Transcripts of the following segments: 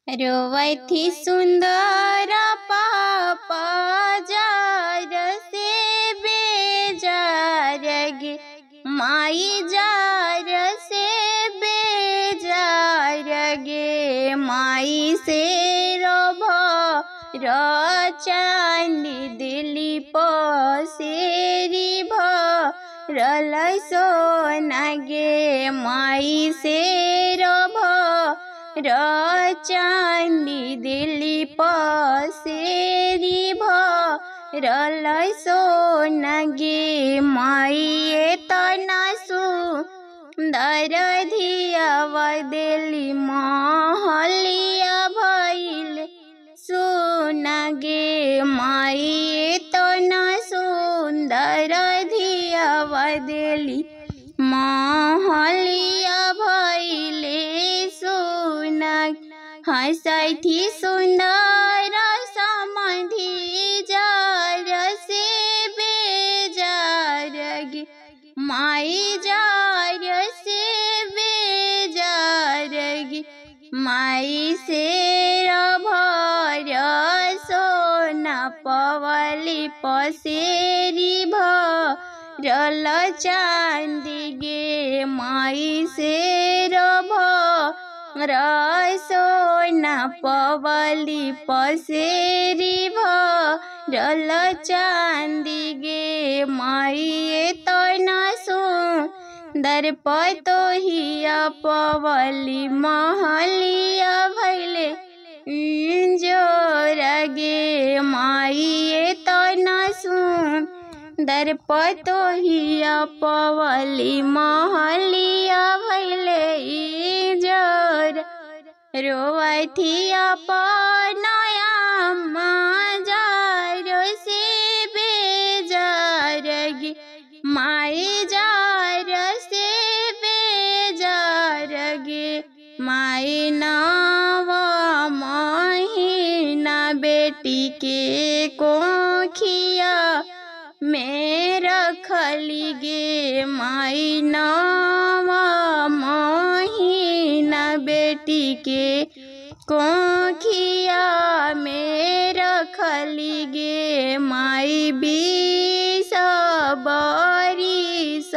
रोवथी सुंदर पापा जार से बेजार गे माई जार से बेजार गे माई से चांदी दिली पसेरी भरल सोना गे माई से चांदी दिली पसेरी भरल सोना गे माई तना सुंदर धियावा दिली महलिया भइल सोना गे माई तना सुंदर धियावा दिली महलिया भइले सोना हंसथी सुंदर समधि जार से बेजार गे माई जार से बेजार गे माई से भर सोना पवली पसेरी भरल चांदी गे माई से सोना पवली पसेरी भरल चांदी गे माई तना सुंदर पतोहिया पवली महलिया भइले इंजोर गे माई तना सुंदर पतोहिया पवली महलिया भइले इंजोर रोवथी अपनया जार से बेजार गे माई जार से बेजार गे माई नवा महीना बेटी के कोखिया में रखली गे माई नवा महीना बेटी के कोखिया में रखली गे माई 20 बरिस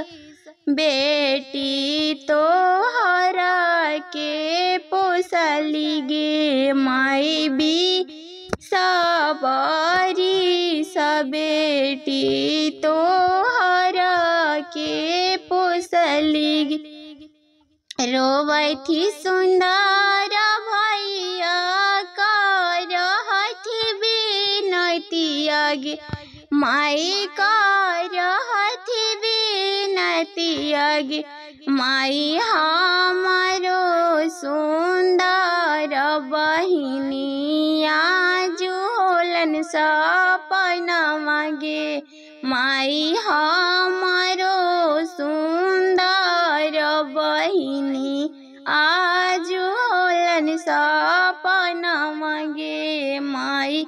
बेटी तोहरा के पोसली गे माई 20 बरिस बेटी तोहरा के पोसली गे रोवथी सुंदर भैया करहथी विनतिया गे माई करहथी विनतिया गे माई हमारो सुंदर बहिनिया जुहोलन सपनवा गे माई हमारो सुंदर बहिनी आज होलन सपनवा गे माई